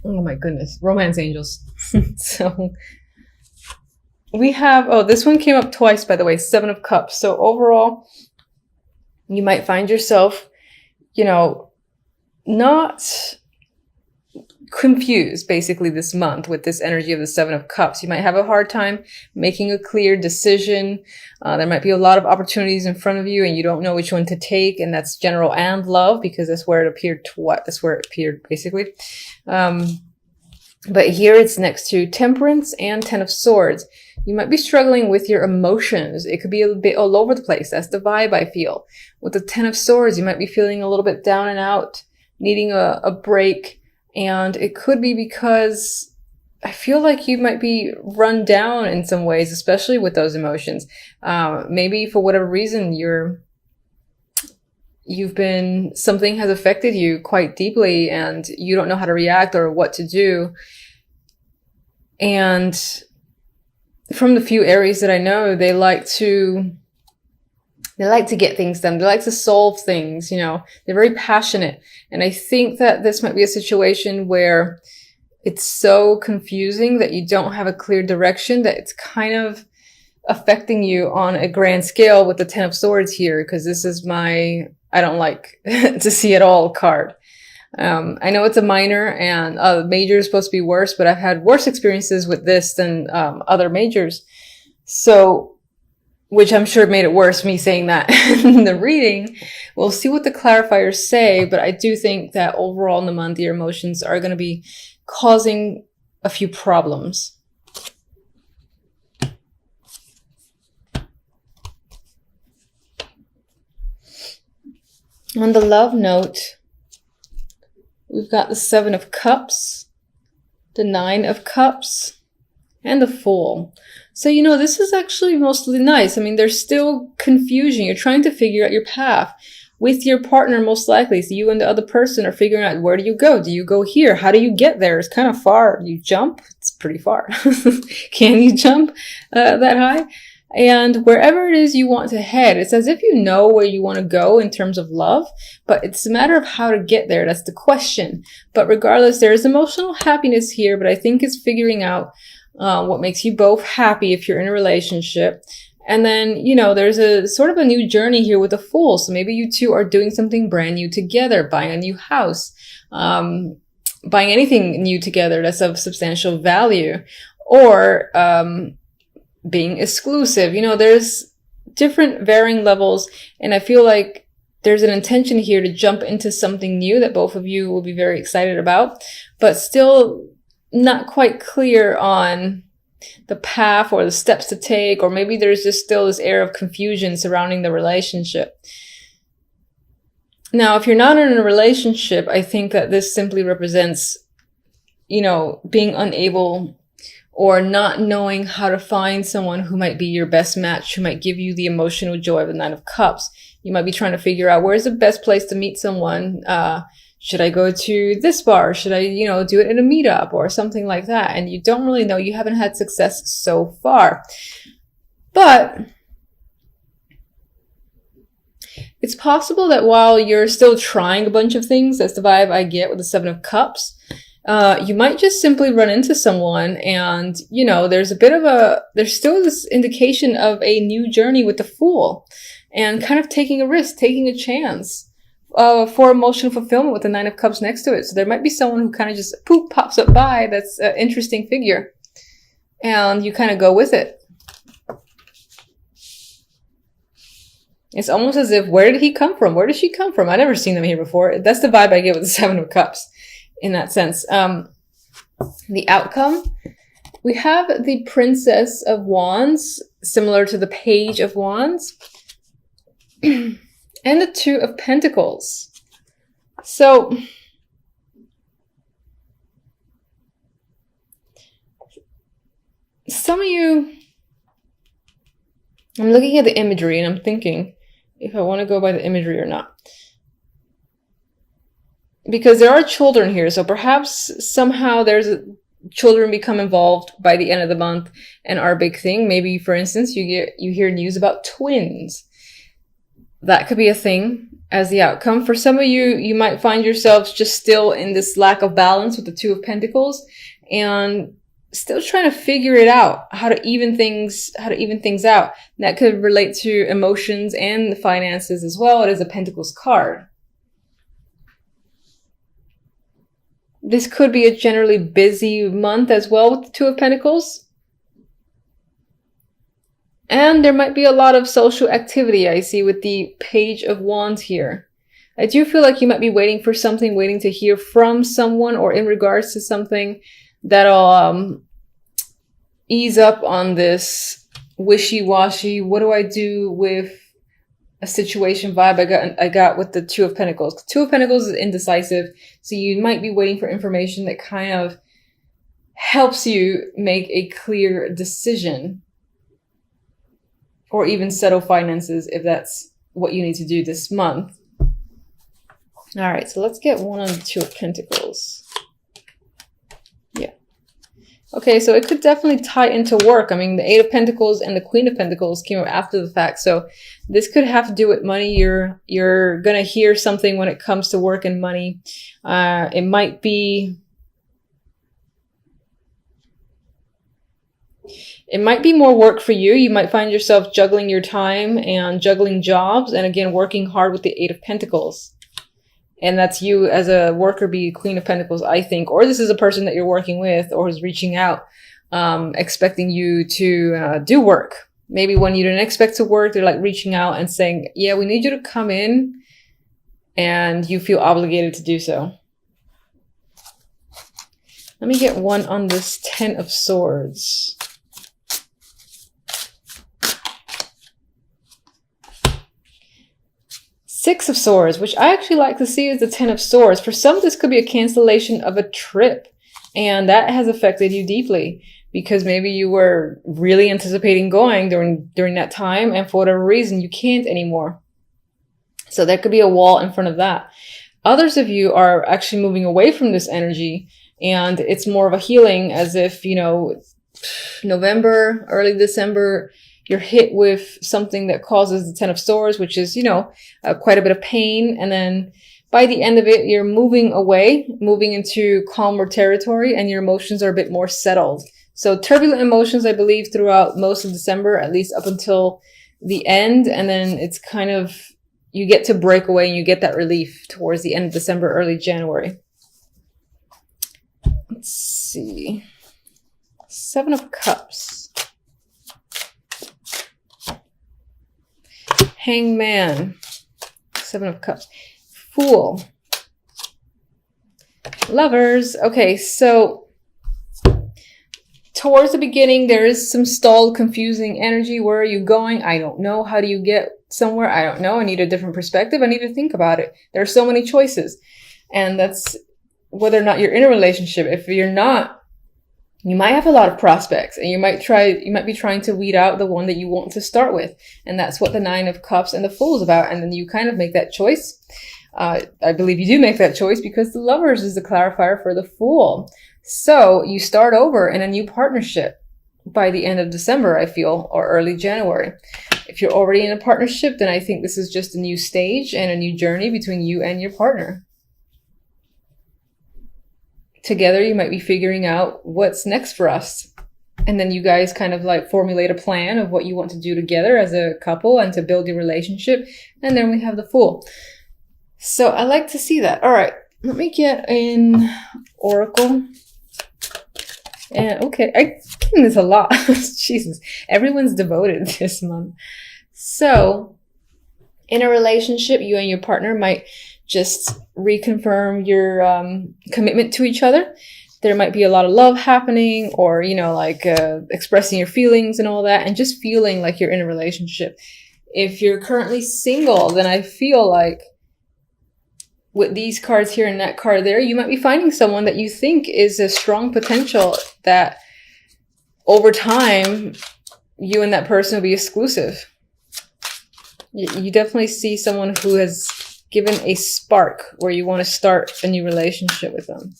Oh my goodness, romance angels. So we have, oh, this one came up twice, by the way, Seven of Cups. So overall, you might find yourself, you know, not confused basically this month with this energy of the Seven of Cups. You might have a hard time making a clear decision. There might be a lot of opportunities in front of you and you don't know which one to take. And that's general and love, because that's where it appeared that's where it appeared basically. But here it's next to Temperance and Ten of Swords. You might be struggling with your emotions. It could be a bit all over the place. That's the vibe I feel. With the Ten of Swords, you might be feeling a little bit down and out, needing a break. And it could be because I feel like you might be run down in some ways, especially with those emotions. Maybe for whatever reason, something has affected you quite deeply and you don't know how to react or what to do. And from the few Aries that I know, they like to get things done. They like to solve things, you know, they're very passionate. And I think that this might be a situation where it's so confusing that you don't have a clear direction, that it's kind of affecting you on a grand scale with the Ten of Swords here, because this is my, I don't like to see it all card. I know it's a minor and major is supposed to be worse, but I've had worse experiences with this than other majors. So, which I'm sure made it worse, me saying that in the reading. We'll see what the clarifiers say, but I do think that overall in the month, your emotions are going to be causing a few problems. On the love note, we've got the Seven of Cups, the Nine of Cups, and the Fool. So, you know, this is actually mostly nice. I mean, there's still confusion. You're trying to figure out your path with your partner, most likely. So you and the other person are figuring out, where do you go? Do you go here? How do you get there? It's kind of far. You jump? It's pretty far. Can you jump that high? And wherever it is you want to head, it's as if you know where you want to go in terms of love, but it's a matter of how to get there. That's the question. But regardless, there is emotional happiness here, but I think it's figuring out what makes you both happy if you're in a relationship. And then, you know, there's a sort of a new journey here with the Fool. So maybe you two are doing something brand new together, buying a new house, buying anything new together that's of substantial value, or being exclusive. You know, there's different varying levels, and I feel like there's an intention here to jump into something new that both of you will be very excited about, but still not quite clear on the path or the steps to take, or maybe there's just still this air of confusion surrounding the relationship. Now, if you're not in a relationship, I think that this simply represents, you know, being unable or not knowing how to find someone who might be your best match, who might give you the emotional joy of the Nine of Cups. You might be trying to figure out, where's the best place to meet someone? Should I go to this bar? Should I, you know, do it in a meetup or something like that? And you don't really know. You haven't had success so far. But it's possible that while you're still trying a bunch of things, that's the vibe I get with the Seven of Cups, you might just simply run into someone and, you know, there's still this indication of a new journey with the Fool and kind of taking a risk, taking a chance for emotional fulfillment with the Nine of Cups next to it. So there might be someone who kind of just poof pops up by that's an interesting figure and you kind of go with it. It's almost as if, where did he come from? Where did she come from? I've never seen them here before. That's the vibe I get with the Seven of Cups in that sense. The outcome, we have the Princess of Wands, similar to the Page of Wands, and the Two of Pentacles. So some of you, I'm looking at the imagery and I'm thinking if I want to go by the imagery or not. Because there are children here, so perhaps somehow children become involved by the end of the month and are a big thing. Maybe, for instance, you hear news about twins. That could be a thing. as the outcome. For some of you, you might find yourselves just still in this lack of balance with the Two of Pentacles and still trying to figure it out, how to even things out. And that could relate to emotions and the finances as well. It is a Pentacles card. This could be a generally busy month as well with the Two of Pentacles. And there might be a lot of social activity I see with the Page of Wands here. I do feel like you might be waiting for something, waiting to hear from someone or in regards to something that'll ease up on this wishy-washy, what do I do with a situation vibe I got with the Two of Pentacles. Two of Pentacles is indecisive, so you might be waiting for information that kind of helps you make a clear decision or even settle finances if that's what you need to do this month. All right, so let's get one on the Two of Pentacles. Yeah. Okay, so it could definitely tie into work. I mean, the Eight of Pentacles and the Queen of Pentacles came up after the fact. So this could have to do with money. You're going to hear something when it comes to work and money. It might be more work for you. You might find yourself juggling your time and juggling jobs. And again, working hard with the Eight of Pentacles. And that's you as a worker, be Queen of Pentacles, I think. Or this is a person that you're working with or is reaching out, expecting you to do work. Maybe when you didn't expect to work, they're like reaching out and saying, yeah, we need you to come in. And you feel obligated to do so. Let me get one on this Ten of Swords. Six of Swords, which I actually like to see as the Ten of Swords. For some, this could be a cancellation of a trip. And that has affected you deeply because maybe you were really anticipating going during that time. And for whatever reason, you can't anymore. So there could be a wall in front of that. Others of you are actually moving away from this energy. And it's more of a healing, as if, you know, November, early December, you're hit with something that causes the Ten of Swords, which is, you know, quite a bit of pain. And then by the end of it, you're moving away, moving into calmer territory, and your emotions are a bit more settled. So turbulent emotions, I believe, throughout most of December, at least up until the end. And then it's kind of, you get to break away and you get that relief towards the end of December, early January. Let's see. Seven of Cups. Hangman. Seven of Cups. Fool. Lovers. Okay, so towards the beginning, there is some stalled, confusing energy. Where are you going? I don't know. How do you get somewhere? I don't know. I need a different perspective. I need to think about it. There are so many choices. And that's whether or not you're in a relationship. If you're not, you might have a lot of prospects, and you might be trying to weed out the one that you want to start with. And that's what the Nine of Cups and the Fool is about. And then you kind of make that choice. I believe you do make that choice because the Lovers is the clarifier for the Fool. So you start over in a new partnership by the end of December, I feel, or early January. If you're already in a partnership, then I think this is just a new stage and a new journey between you and your partner. Together, you might be figuring out what's next for us. And then you guys kind of like formulate a plan of what you want to do together as a couple and to build your relationship. And then we have the Fool. So I like to see that. All right, let me get an oracle. And okay, I'm getting this a lot. Jesus, everyone's devoted this month. So in a relationship, you and your partner might just reconfirm your commitment to each other. There might be a lot of love happening, or, you know, like expressing your feelings and all that, and just feeling like you're in a relationship. If you're currently single, then I feel like with these cards here and that card there, you might be finding someone that you think is a strong potential that over time, you and that person will be exclusive. You definitely see someone who has given a spark where you want to start a new relationship with them.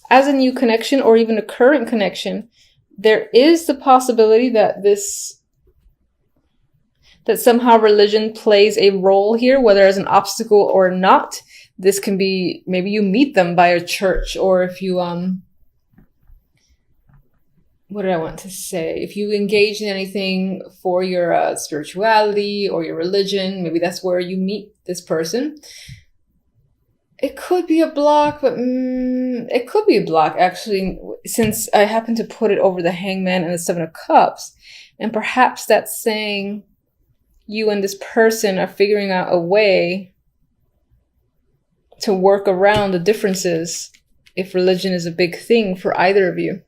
As a new connection or even a current connection, there is the possibility that that somehow religion plays a role here, whether as an obstacle or not. This can be, maybe you meet them by a church, or if you, what did I want to say? If you engage in anything for your spirituality or your religion, maybe that's where you meet this person. It could be a block, but it could be a block, actually, since I happen to put it over the Hangman and the Seven of Cups. And perhaps that's saying you and this person are figuring out a way to work around the differences if religion is a big thing for either of you.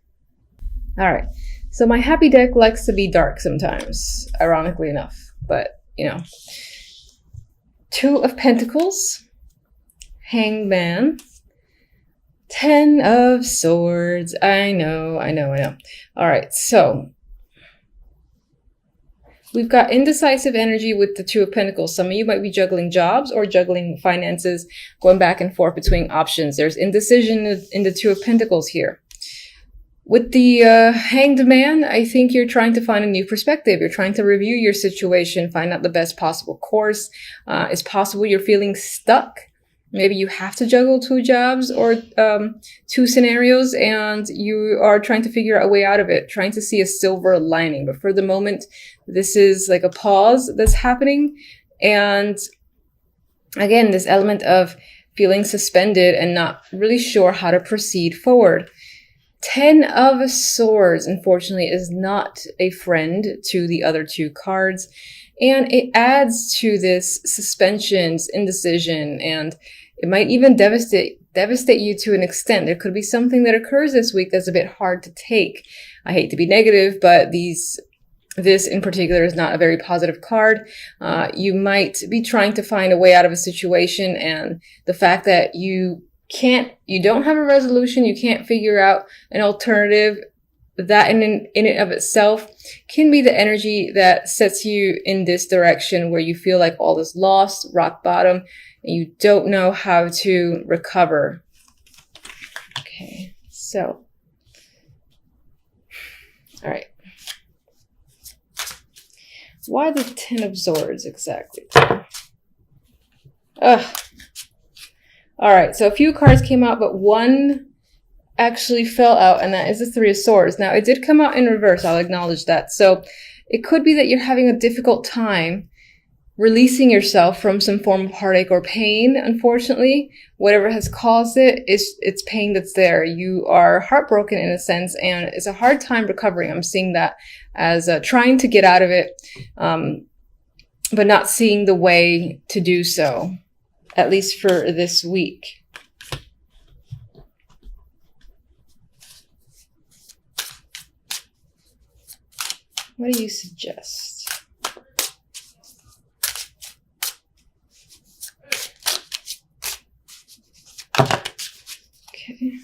All right, so my happy deck likes to be dark sometimes, ironically enough, but you know. Two of Pentacles, Hangman, Ten of Swords. I know. All right, so we've got indecisive energy with the Two of Pentacles. Some of you might be juggling jobs or juggling finances, going back and forth between options. There's indecision in the Two of Pentacles here. With the Hanged Man, I think you're trying to find a new perspective. You're trying to review your situation, find out the best possible course. It's possible you're feeling stuck. Maybe you have to juggle two jobs or two scenarios, and you are trying to figure out a way out of it, trying to see a silver lining. But for the moment, this is like a pause that's happening. And again, this element of feeling suspended and not really sure how to proceed forward. Ten of Swords, unfortunately, is not a friend to the other two cards. And it adds to this suspensions, indecision, and it might even devastate you to an extent. There could be something that occurs this week that's a bit hard to take. I hate to be negative, but this in particular is not a very positive card. You might be trying to find a way out of a situation, and the fact that you don't have a resolution, you can't figure out an alternative, that in and of itself can be the energy that sets you in this direction where you feel like all is lost, rock bottom, and you don't know how to recover. Okay, so, all right. Why the Ten of Swords exactly? Ugh. All right, so a few cards came out, but one actually fell out, and that is the Three of Swords. Now, it did come out in reverse. I'll acknowledge that. So it could be that you're having a difficult time releasing yourself from some form of heartache or pain. Unfortunately, whatever has caused it's pain that's there. You are heartbroken in a sense, and it's a hard time recovering. I'm seeing that as trying to get out of it, but not seeing the way to do so, at least for this week. What do you suggest? Okay.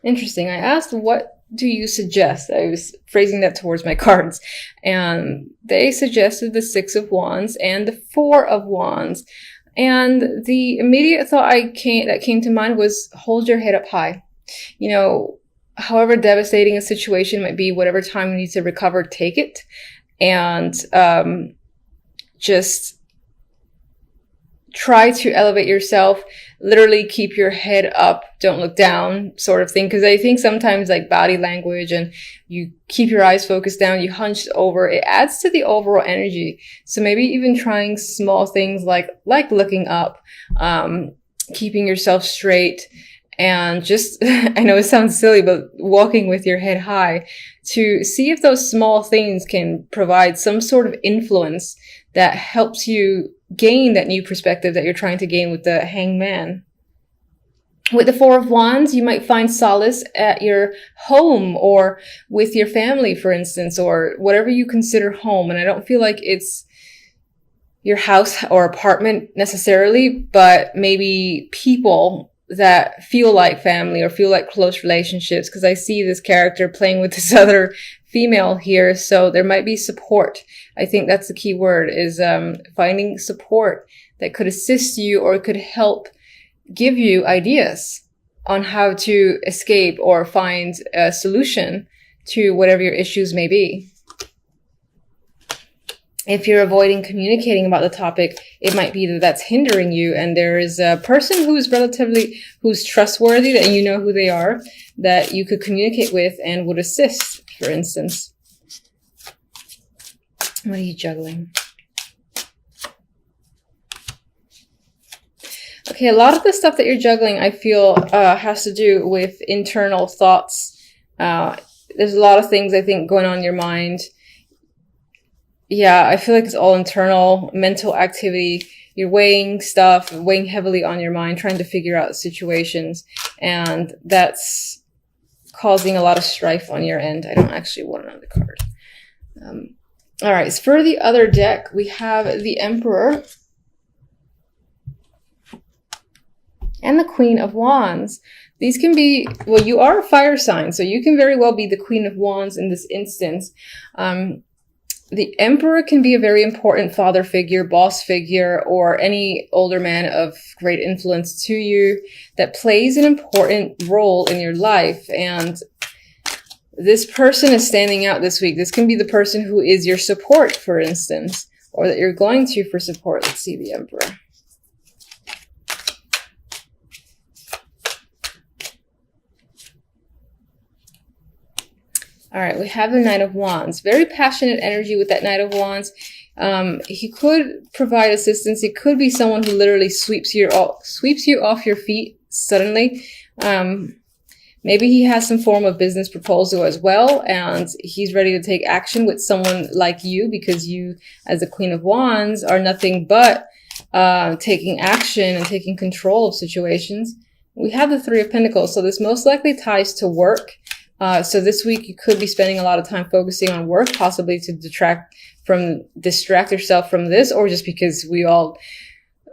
Interesting. I asked, what do you suggest? I was phrasing that towards my cards, and they suggested the Six of Wands and the Four of Wands. And the immediate thought that came to mind was, hold your head up high. You know, however devastating a situation might be, whatever time you need to recover, take it. And just try to elevate yourself. Literally keep your head up, don't look down, sort of thing. Because I think sometimes like body language and you keep your eyes focused down, you hunched over, it adds to the overall energy. So maybe even trying small things like looking up, keeping yourself straight, and just, I know it sounds silly, but walking with your head high to see if those small things can provide some sort of influence that helps you gain that new perspective that you're trying to gain with the Hangman. With the Four of Wands, you might find solace at your home or with your family, for instance, or whatever you consider home. And I don't feel like it's your house or apartment necessarily, but maybe people that feel like family or feel like close relationships, because I see this character playing with this other female here, so there might be support. I think that's the key word, is finding support that could assist you or could help give you ideas on how to escape or find a solution to whatever your issues may be. If you're avoiding communicating about the topic, it might be that that's hindering you, and there is a person who's trustworthy, that you know who they are, that you could communicate with and would assist, for instance. What are you juggling? Okay, a lot of the stuff that you're juggling, I feel, has to do with internal thoughts. There's a lot of things, I think, going on in your mind. Yeah, I feel like it's all internal, mental activity. You're weighing stuff, weighing heavily on your mind, trying to figure out situations. And that's causing a lot of strife on your end. I don't actually want another card. All right, so for the other deck, we have the Emperor and the Queen of Wands. These can be, well, you are a fire sign, so you can very well be the Queen of Wands in this instance. The Emperor can be a very important father figure, boss figure, or any older man of great influence to you that plays an important role in your life. And this person is standing out this week. This can be the person who is your support, for instance, or that you're going to for support. Let's see the Emperor. All right, we have the Knight of Wands. Very passionate energy with that Knight of Wands. He could provide assistance. He could be someone who literally sweeps you off your feet suddenly. Maybe he has some form of business proposal as well, and he's ready to take action with someone like you, because you, as the Queen of Wands, are nothing but taking action and taking control of situations. We have the Three of Pentacles, so this most likely ties to work. So this week you could be spending a lot of time focusing on work, possibly to distract yourself from this, or just because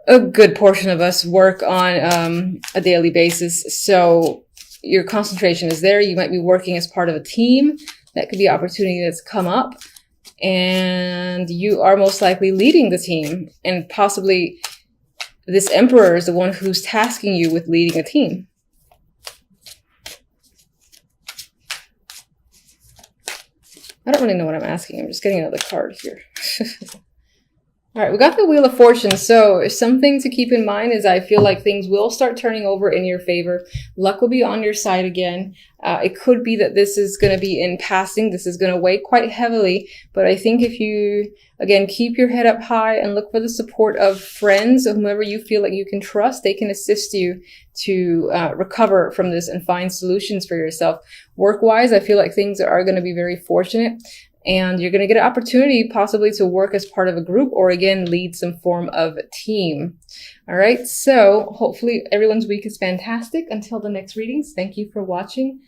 a good portion of us work on a daily basis. So your concentration is there. You might be working as part of a team. That could be an opportunity that's come up, and you are most likely leading the team, and possibly this Emperor is the one who's tasking you with leading a team. I don't really know what I'm asking. I'm just getting another card here. All right, we got the Wheel of Fortune. So something to keep in mind is I feel like things will start turning over in your favor. Luck will be on your side again. It could be that this is going to be in passing. This is going to weigh quite heavily. But I think if you, again, keep your head up high and look for the support of friends, or whomever you feel like you can trust, they can assist you to recover from this and find solutions for yourself. Work-wise, I feel like things are going to be very fortunate. And you're going to get an opportunity possibly to work as part of a group, or again, lead some form of team. All right. So hopefully everyone's week is fantastic. Until the next readings, thank you for watching.